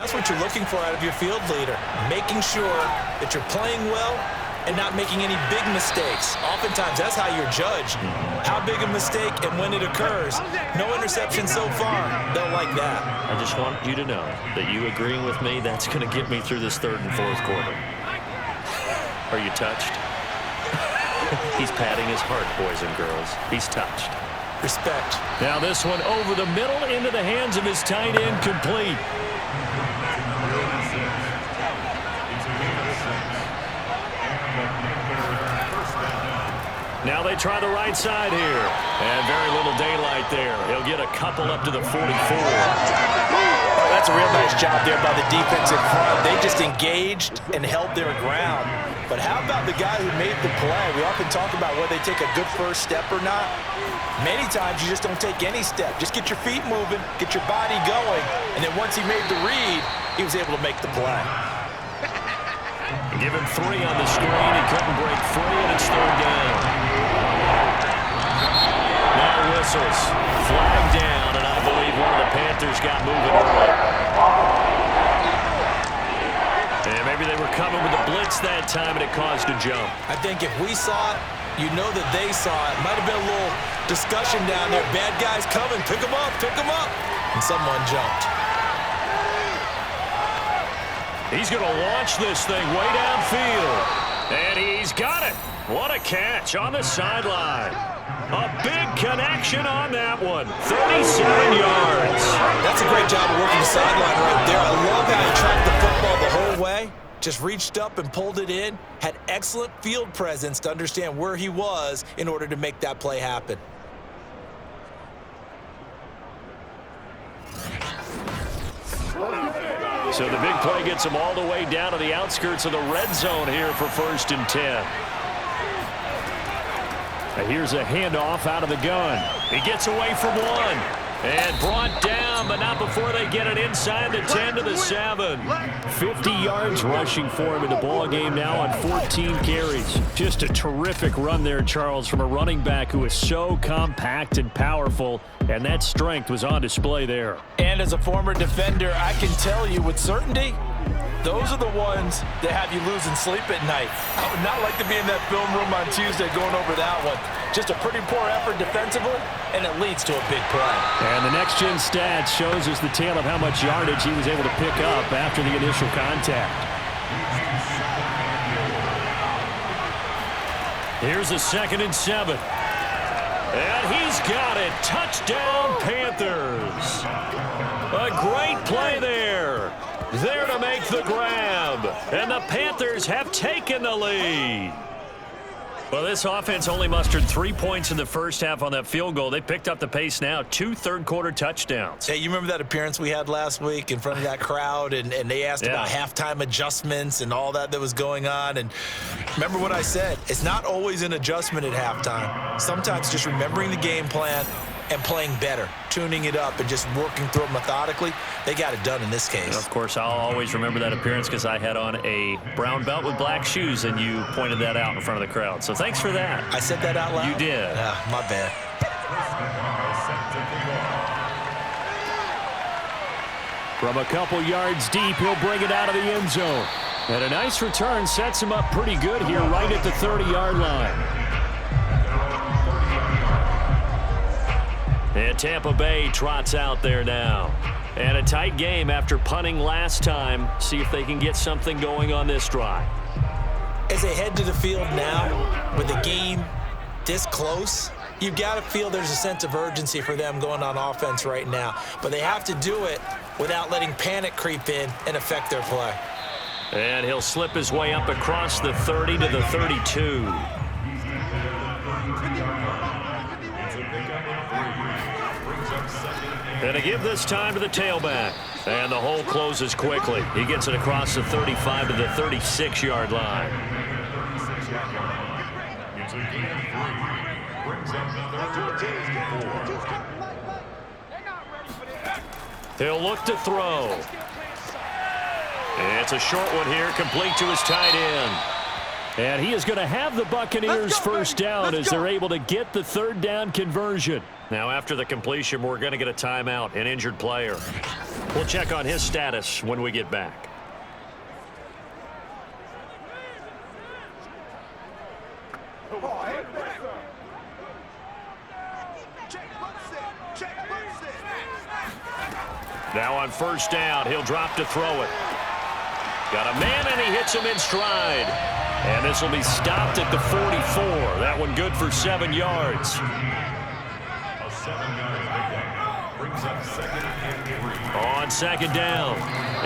That's what you're looking for out of your field leader, making sure that you're playing well and not making any big mistakes. Oftentimes, that's how you're judged. How big a mistake and when it occurs. No interception so far. They'll like that. I just want you to know that you agreeing with me, that's going to get me through this third and fourth quarter. Are you touched? He's patting his heart, boys and girls. He's touched. Respect. Now this one over the middle into the hands of his tight end, complete. Now they try the right side here. And very little daylight there. He'll get a couple up to the 44. Oh, that's a real nice job there by the defense in front. They just engaged and held their ground. But how about the guy who made the play? We often talk about whether they take a good first step or not. Many times you just don't take any step. Just get your feet moving, get your body going, and then once he made the read, he was able to make the play. Give him 3 on the screen. He couldn't break free, and it's third down. Now whistles. Flag down, and I believe one of the Panthers got moving early. And maybe they were coming with a blitz that time, and it caused a jump. I think if we saw it, you know that they saw it. Might have been a little discussion down there. Bad guys coming. Pick them up. Pick them up. And someone jumped. He's going to launch this thing way downfield. And he's got it. What a catch on the sideline. A big connection on that one. 37 yards. That's a great job of working the sideline right there. I love how he tracked the football the whole way. Just reached up and pulled it in. Had excellent field presence to understand where he was in order to make that play happen. So the big play gets him all the way down to the outskirts of the red zone here for 1st and 10. And here's a handoff out of the gun. He gets away from one. And brought down, but not before they get it inside the 10 to the 7. 50 yards rushing for him in the ball game now on 14 carries. Just a terrific run there, Charles, from a running back who is so compact and powerful, and that strength was on display there. And as a former defender, I can tell you with certainty, those are the ones that have you losing sleep at night. I would not like to be in that film room on Tuesday going over that one. Just a pretty poor effort defensively, and it leads to a big play. And the next-gen stats shows us the tale of how much yardage he was able to pick up after the initial contact. Here's a 2nd and 7. And he's got it. Touchdown, Panthers. A great play there. There to make the grab. And the Panthers have taken the lead. Well, this offense only mustered 3 points in the first half on that field goal. They picked up the pace now. 2 third-quarter touchdowns. Hey, you remember that appearance we had last week in front of that crowd, and they asked about halftime adjustments and all that was going on. And remember what I said. It's not always an adjustment at halftime. Sometimes just remembering the game plan and playing better, tuning it up and just working through it methodically. They got it done in this case. And of course, I'll always remember that appearance because I had on a brown belt with black shoes, and you pointed that out in front of the crowd. So thanks for that. I said that out loud? You did. My bad. From a couple yards deep, he'll bring it out of the end zone. And a nice return sets him up pretty good here right at the 30-yard line. And Tampa Bay trots out there now. And a tight game after punting last time. See if they can get something going on this drive. As they head to the field now, with the game this close, you've got to feel there's a sense of urgency for them going on offense right now. But they have to do it without letting panic creep in and affect their play. And he'll slip his way up across the 30 to the 32. And to give this time to the tailback. And the hole closes quickly. He gets it across the 35 to the 36-yard line. He'll look to throw. It's a short one here, complete to his tight end. And he is going to have the Buccaneers first down as they're able to get the third down conversion. Now, after the completion, we're going to get a timeout, an injured player. We'll check on his status when we get back. Now on first down, he'll drop to throw it. Got a man, and he hits him in stride. And this will be stopped at the 44. That one good for 7 yards. On second down,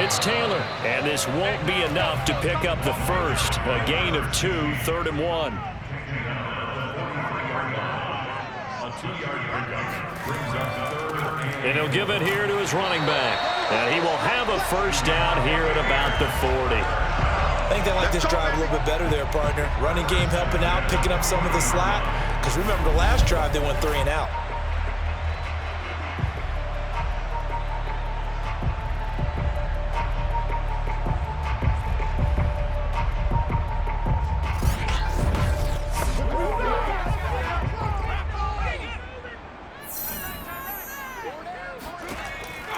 it's Taylor. And this won't be enough to pick up the first. A gain of 2, 3rd and 1. And he'll give it here to his running back. And he will have a first down here at about the 40. I think they like this drive a little bit better there, partner. Running game helping out, picking up some of the slack. Because remember, the last drive, they went 3 and out.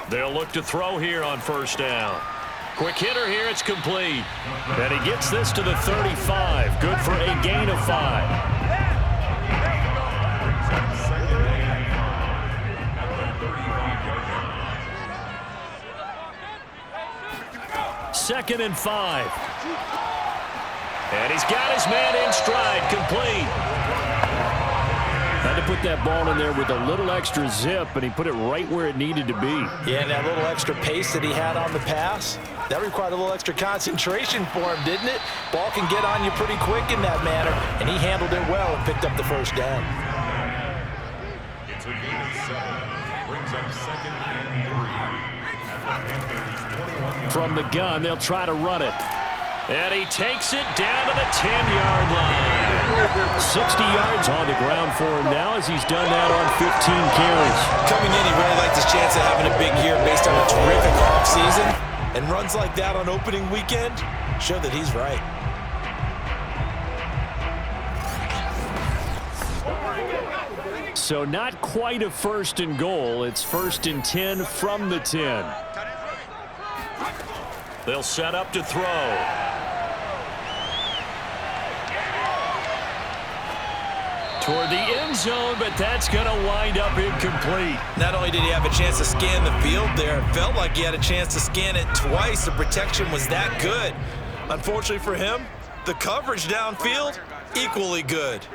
They'll look to throw here on first down. Quick hitter here, it's complete. And he gets this to the 35. Good for a gain of 5. Second and 5. And he's got his man in stride, complete. Had to put that ball in there with a little extra zip, and he put it right where it needed to be. Yeah, and that little extra pace that he had on the pass, that required a little extra concentration for him, didn't it? Ball can get on you pretty quick in that manner, and he handled it well and picked up the first down. It's a gain of 7. Brings up 2nd and 3. From the gun, they'll try to run it. And he takes it down to the 10-yard line. 60 yards on the ground for him now as he's done that on 15 carries. Coming in, he really liked his chance of having a big year based on a terrific offseason. And runs like that on opening weekend show that he's right. So not quite a 1st and goal. It's 1st and 10 from the 10. They'll set up to throw. Toward the end zone, but that's going to wind up incomplete. Not only did he have a chance to scan the field there, it felt like he had a chance to scan it twice. The protection was that good. Unfortunately for him, the coverage downfield, equally good.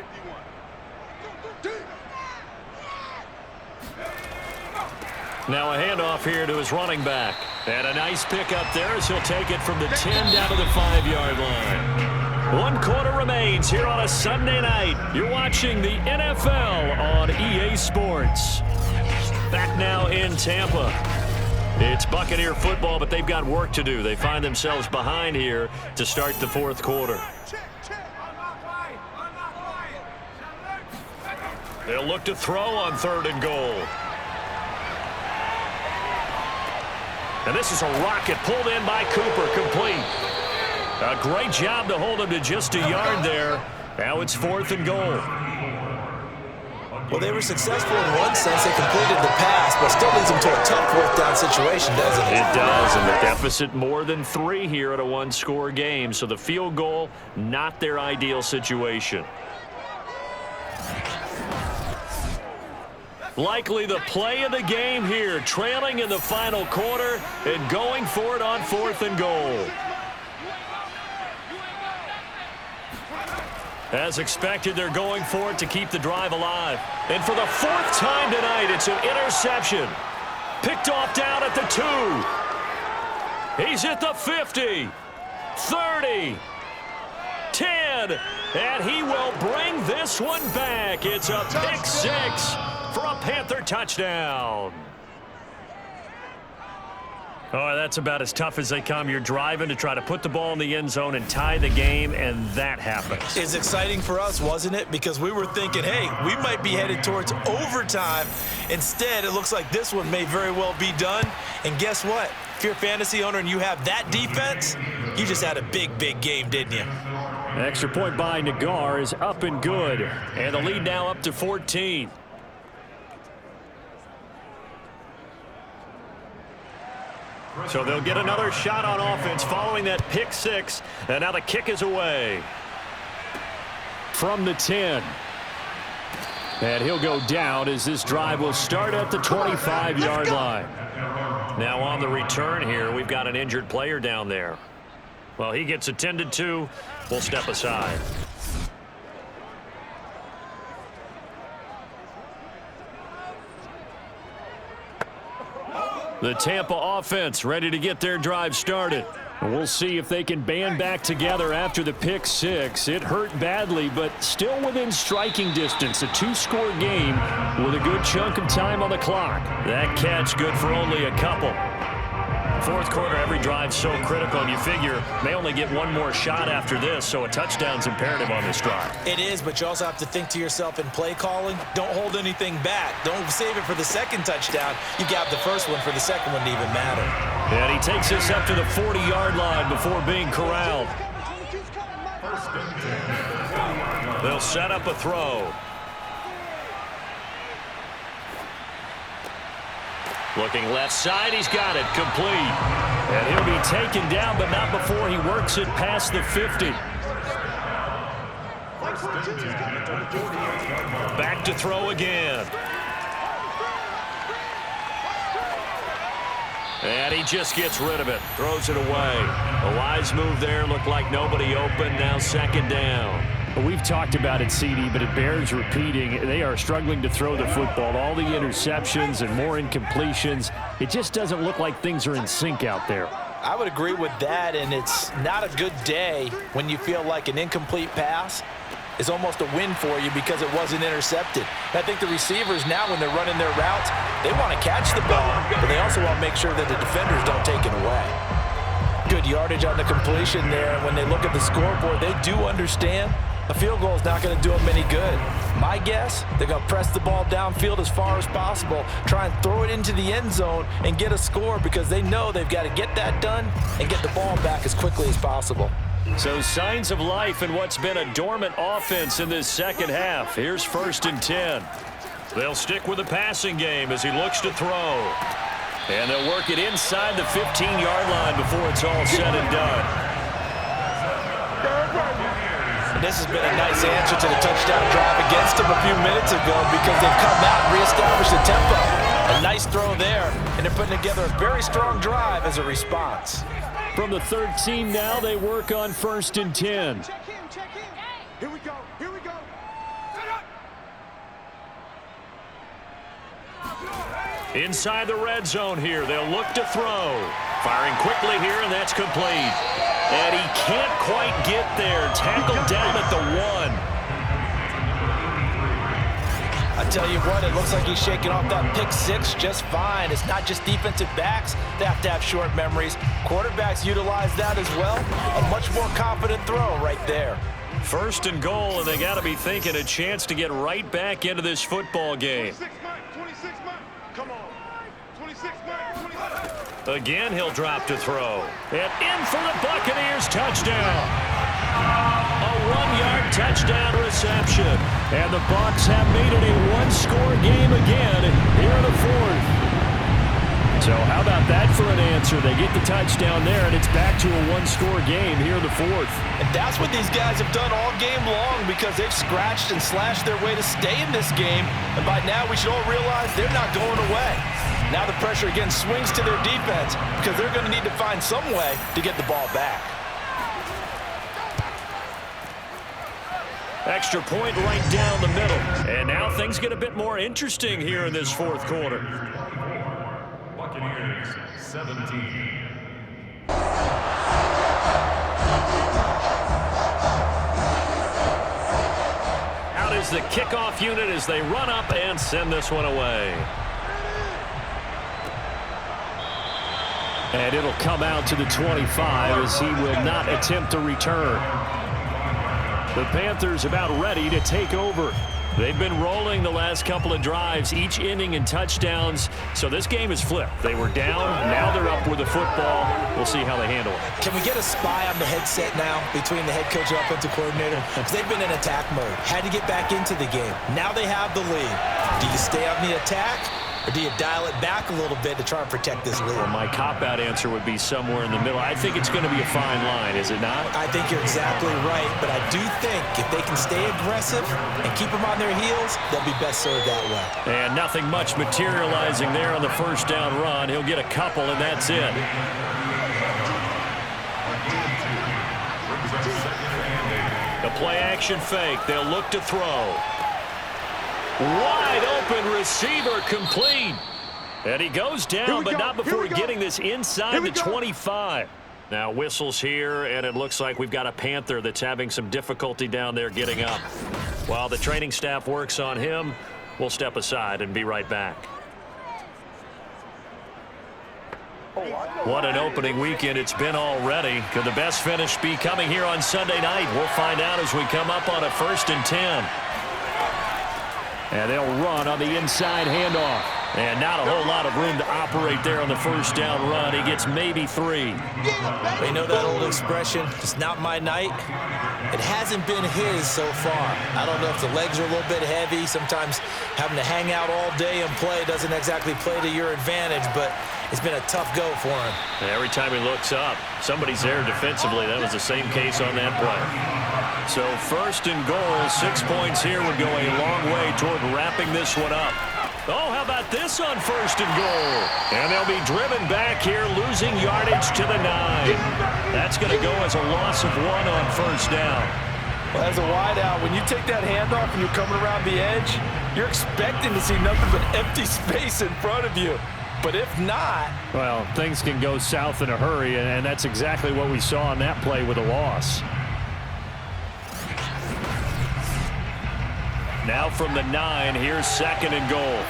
Now a handoff here to his running back. And a nice pickup there as he'll take it from the 10 down to the 5-yard line. 1 quarter remains here on a Sunday night. You're watching the NFL on EA Sports. Back now in Tampa. It's Buccaneer football, but they've got work to do. They find themselves behind here to start the 4th quarter. They'll look to throw on 3rd and goal. And this is a rocket pulled in by Cooper, complete. A great job to hold him to just a yard there. Now it's 4th and goal. Well, they were successful in one sense. They completed the pass, but still leads them to a tough 4th down situation, doesn't it? It does, and the deficit more than 3 here at a 1-score game. So the field goal, not their ideal situation. Likely the play of the game here, trailing in the final quarter and going for it on 4th and goal. As expected, they're going for it to keep the drive alive. And for the 4th time tonight, it's an interception. Picked off down at the 2. He's at the 50, 30, 10, and he will bring this one back. It's a pick 6 for a Panther touchdown. Oh, that's about as tough as they come. You're driving to try to put the ball in the end zone and tie the game, and that happens. It's exciting for us, wasn't it? Because we were thinking, hey, we might be headed towards overtime. Instead, it looks like this one may very well be done. And guess what? If you're a fantasy owner and you have that defense, you just had a big, big game, didn't you? Extra point by Nagar is up and good. And the lead now up to 14. So they'll get another shot on offense following that pick six. And now the kick is away. From the 10. And he'll go down as this drive will start at the 25-yard line. Now on the return here, we've got an injured player down there. Well, he gets attended to. We'll step aside. The Tampa offense ready to get their drive started. And we'll see if they can band back together after the pick six. It hurt badly, but still within striking distance. A two-score game with a good chunk of time on the clock. That catch good for only a couple. Fourth quarter, every drive so critical, and you figure they only get one more shot after this, so a touchdown's imperative on this drive. It is, but you also have to think to yourself in play calling, don't hold anything back. Don't save it for the second touchdown. You got the first one for the second one to even matter. And he takes this up to the 40-yard line before being corralled. They'll set up a throw. Looking left side, he's got it, complete. And he'll be taken down, but not before he works it past the 50. Back to throw again. And he just gets rid of it, throws it away. A wise move there, looked like nobody open, now second down. We've talked about it, CD, but it bears repeating. They are struggling to throw the football. All the interceptions and more incompletions. It just doesn't look like things are in sync out there. I would agree with that, and it's not a good day when you feel like an incomplete pass is almost a win for you because it wasn't intercepted. And I think the receivers now, when they're running their routes, they want to catch the ball, but they also want to make sure that the defenders don't take it away. Good yardage on the completion there. When they look at the scoreboard, they do understand a field goal is not going to do them any good. My guess, they're going to press the ball downfield as far as possible, try and throw it into the end zone and get a score because they know they've got to get that done and get the ball back as quickly as possible. So signs of life in what's been a dormant offense in this second half. Here's 1st and 10. They'll stick with the passing game as he looks to throw. And they'll work it inside the 15-yard line before it's all said and done. This has been a nice answer to the touchdown drive against them a few minutes ago because they've come out and reestablished the tempo. A nice throw there, and they're putting together a very strong drive as a response. From the 13 now, they work on 1st and 10. Check in. Here we go. Inside the red zone here, they'll look to throw. Firing quickly here, and that's complete. And he can't quite get there. Tackled down at the 1. I tell you what, it looks like he's shaking off that pick six just fine. It's not just defensive backs that have to have short memories. Quarterbacks utilize that as well. A much more confident throw right there. 1st and goal, and they got to be thinking a chance to get right back into this football game. 26 man. Come on. 26 man. Again, he'll drop to throw. And in for the Buccaneers touchdown. A 1-yard touchdown reception. And the Bucs have made it a one-score game again here in the 4th. So how about that for an answer? They get the touchdown there, and it's back to a one-score game here in the 4th. And that's what these guys have done all game long because they've scratched and slashed their way to stay in this game. And by now, we should all realize they're not going away. Now the pressure again swings to their defense because they're going to need to find some way to get the ball back. Extra point right down the middle. And now things get a bit more interesting here in this 4th quarter. Buccaneers 17. Out is the kickoff unit as they run up and send this one away. And it'll come out to the 25 as he will not attempt to return. The Panthers about ready to take over. They've been rolling the last couple of drives, each inning in touchdowns. So this game is flipped. They were down. Now they're up with the football. We'll see how they handle it. Can we get a spy on the headset now between the head coach and offensive coordinator? Because they've been in attack mode. Had to get back into the game. Now they have the lead. Do you stay on the attack? Or do you dial it back a little bit to try and protect this lead? Well, my cop-out answer would be somewhere in the middle. I think it's going to be a fine line, is it not? I think you're exactly right, but I do think if they can stay aggressive and keep them on their heels, they'll be best served that way. And nothing much materializing there on the first down run. He'll get a couple, and that's it. The play-action fake. They'll look to throw. Wide open receiver complete. And he goes down, but not before getting this inside the 25. Now whistles here, and it looks like we've got a Panther that's having some difficulty down there getting up. While the training staff works on him, we'll step aside and be right back. What an opening weekend it's been already. Could the best finish be coming here on Sunday night? We'll find out as we come up on a 1st and 10. And they'll run on the inside handoff. And not a whole lot of room to operate there on the first down run. He gets maybe 3. They know that old expression, it's not my night. It hasn't been his so far. I don't know if the legs are a little bit heavy. Sometimes having to hang out all day and play doesn't exactly play to your advantage, but it's been a tough go for him. And every time he looks up, somebody's there defensively. That was the same case on that play. So 1st and goal, 6 points here would go a long way toward wrapping this one up. Oh, how about this on 1st and goal? And they'll be driven back here, losing yardage to the 9. That's going to go as a loss of 1 on 1st down. Well, as a wideout, when you take that handoff and you're coming around the edge, you're expecting to see nothing but empty space in front of you. But if not... Well, things can go south in a hurry, and that's exactly what we saw on that play with a loss. Now from the 9, here's 2nd and goal.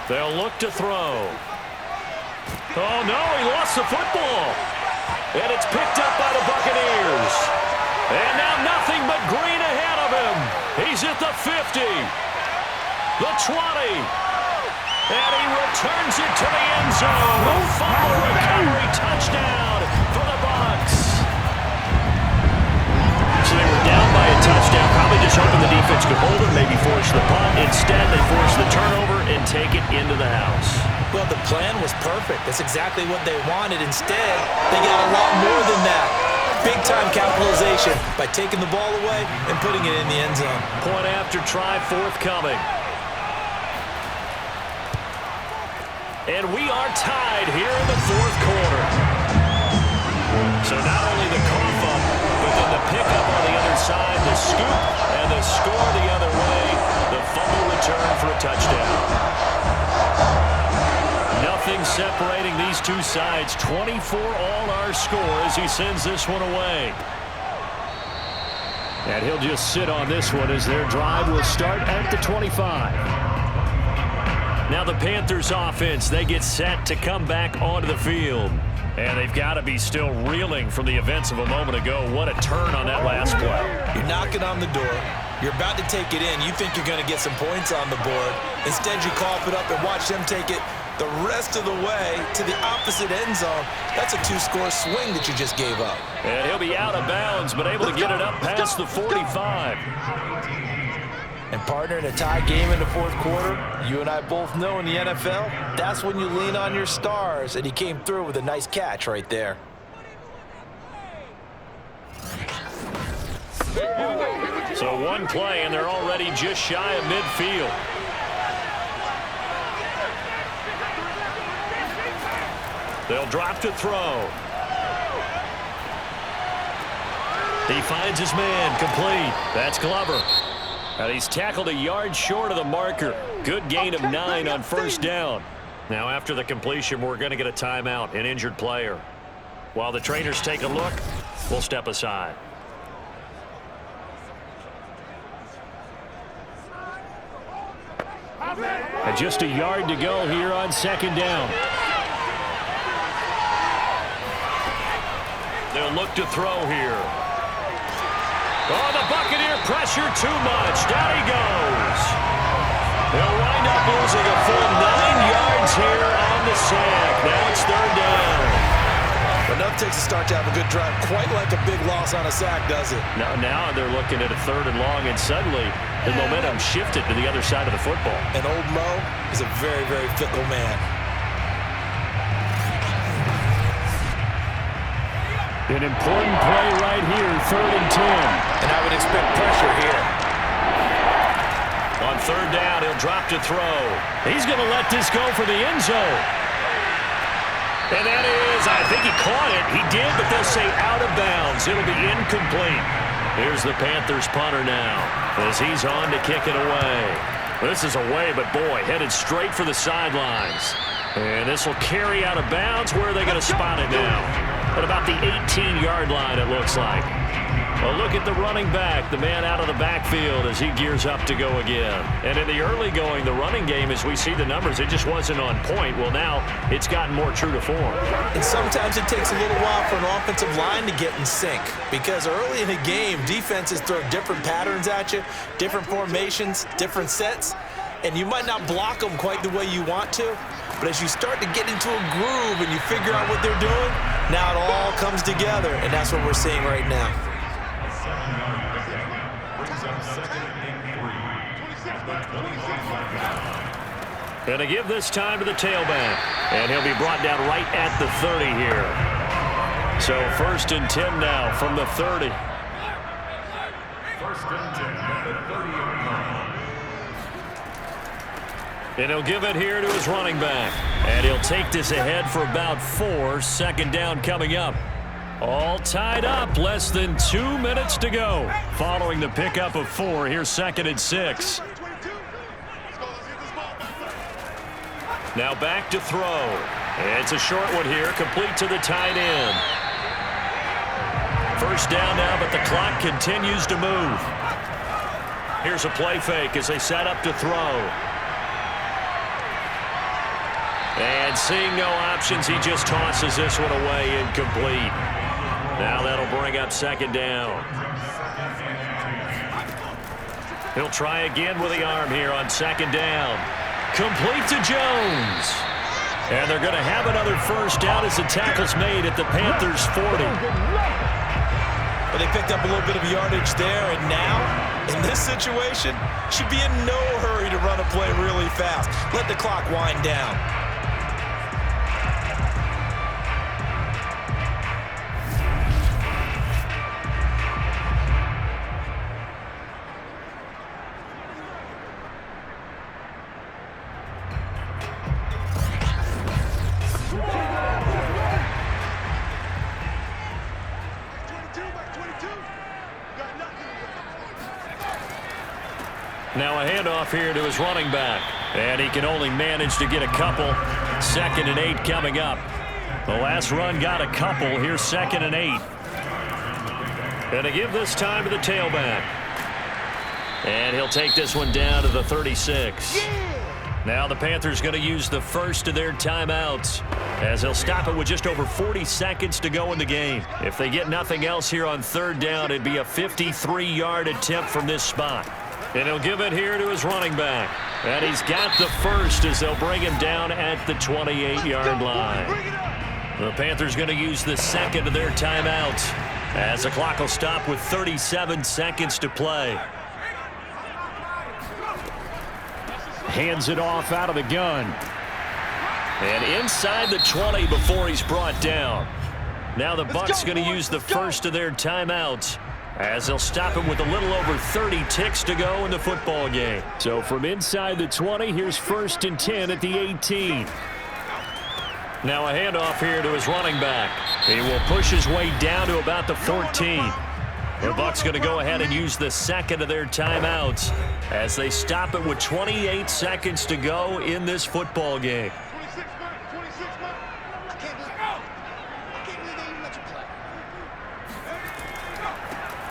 They'll look to throw. Oh, no, he lost the football. And it's picked up by the Buccaneers. And now nothing but green ahead of him. He's at the 50. The 20. And he returns it to the end zone. A fumble recovery touchdown for the Bucs. So they were down by a touchdown, probably just hoping the defense could hold it, maybe force the punt. Instead, they force the turnover and take it into the house. Well, the plan was perfect. That's exactly what they wanted. Instead, they got a lot more than that. Big-time capitalization by taking the ball away and putting it in the end zone. Point after try forthcoming. And we are tied here in the 4th quarter. So not only the cough up, but then the pickup on the other side, the scoop, and the score the other way. The fumble return for a touchdown. Nothing separating these two sides. 24 all our score as he sends this one away. And he'll just sit on this one as their drive will start at the 25. Now the Panthers offense, they get set to come back onto the field. And they've got to be still reeling from the events of a moment ago. What a turn on that last play. You're knocking on the door. You're about to take it in. You think you're going to get some points on the board. Instead, you cough it up and watch them take it the rest of the way to the opposite end zone. That's a 2-score swing that you just gave up. And he'll be out of bounds, but able to get it up past the 45. And partner, in a tie game in the 4th quarter, you and I both know in the NFL, that's when you lean on your stars, and he came through with a nice catch right there. So one play, and they're already just shy of midfield. They'll drop to throw. He finds his man, complete. That's Glover. And he's tackled a yard short of the marker. Good gain of 9 on 1st down. Now after the completion, we're going to get a timeout, an injured player. While the trainers take a look, we'll step aside. And just a yard to go here on 2nd down. They'll look to throw here. Oh, the Buccaneer pressure too much. Down he goes. They'll wind up losing a full 9 yards here on the sack. Now it's third down. Enough takes a start to have a good drive. Quite like a big loss on a sack, does it? Now they're looking at a 3rd and long, and suddenly the momentum shifted to the other side of the football. And old Mo is a very, very fickle man. An important play right here, 3rd and 10. And I would expect pressure here. On 3rd down, he'll drop to throw. He's going to let this go for the end zone. And that is, I think he caught it. He did, but they'll say out of bounds. It'll be incomplete. Here's the Panthers punter now as he's on to kick it away. This is away, but boy, headed straight for the sidelines. And this will carry out of bounds. Where are they going to spot it now? At about the 18-yard line, it looks like. Well, look at the running back, the man out of the backfield as he gears up to go again. And in the early going, the running game, as we see the numbers, it just wasn't on point. Well, now it's gotten more true to form. And sometimes it takes a little while for an offensive line to get in sync because early in the game, defenses throw different patterns at you, different formations, different sets, and you might not block them quite the way you want to. But as you start to get into a groove and you figure out what they're doing, now it all comes together, and that's what we're seeing right now. Going to give this time to the tailback. And he'll be brought down right at the 30 here. So 1st and 10 now from the 30. 1st and 10 at the 30-yard line. And he'll give it here to his running back. And he'll take this ahead for about 4. 2nd down coming up. All tied up. Less than 2 minutes to go. Following the pickup of 4, here's 2nd and 6. Now back to throw. It's a short one here, complete to the tight end. 1st down now, but the clock continues to move. Here's a play fake as they set up to throw. And seeing no options, he just tosses this one away, incomplete. Now that'll bring up 2nd down. He'll try again with the arm here on 2nd down. Complete to Jones. And they're going to have another 1st down as the tackle's made at the Panthers' 40. But they picked up a little bit of yardage there, and now, in this situation, should be in no hurry to run a play really fast. Let the clock wind down. Now a handoff here to his running back. And he can only manage to get a couple. 2nd and 8 coming up. The last run got a couple. Here's 2nd and 8. And to give this time to the tailback. And he'll take this one down to the 36. Now the Panthers going to use the first of their timeouts as they'll stop it with just over 40 seconds to go in the game. If they get nothing else here on 3rd down, it'd be a 53-yard attempt from this spot. And he'll give it here to his running back. And he's got the first as they'll bring him down at the 28-yard line. The Panthers going to use the 2nd of their timeouts as the clock will stop with 37 seconds to play. Hands it off out of the gun. And inside the 20 before he's brought down. Now the Bucs going to use the first of their timeouts as they'll stop him with a little over 30 ticks to go in the football game. So from inside the 20, here's 1st and 10 at the 18. Now a handoff here to his running back. He will push his way down to about the 14. The Bucs going to go ahead and use the 2nd of their timeouts as they stop it with 28 seconds to go in this football game.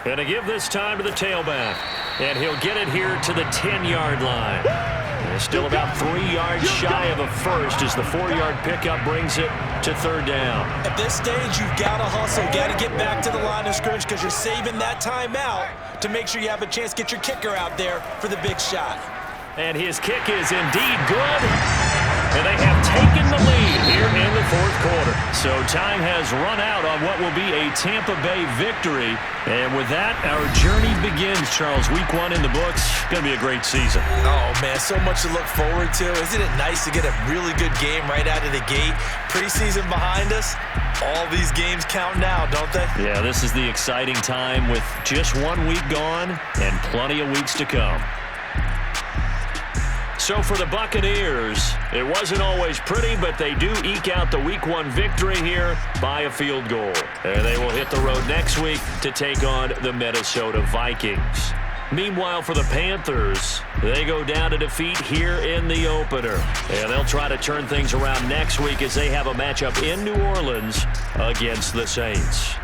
And to give this time to the tailback. And he'll get it here to the 10-yard line. Still about 3 yards shy of a first as the 4-yard pickup brings it to third down. At this stage, you've got to hustle. Got to get back to the line of scrimmage because you're saving that timeout to make sure you have a chance to get your kicker out there for the big shot. And his kick is indeed good. And they have taken the lead here in the fourth quarter. So time has run out on what will be a Tampa Bay victory. And with that, our journey begins, Charles. Week 1 in the books. Going to be a great season. Oh, man, so much to look forward to. Isn't it nice to get a really good game right out of the gate? Preseason behind us. All these games count now, don't they? Yeah, this is the exciting time with just 1 week gone and plenty of weeks to come. So for the Buccaneers, it wasn't always pretty, but they do eke out the Week 1 victory here by a field goal. And they will hit the road next week to take on the Minnesota Vikings. Meanwhile, for the Panthers, they go down to defeat here in the opener. And they'll try to turn things around next week as they have a matchup in New Orleans against the Saints.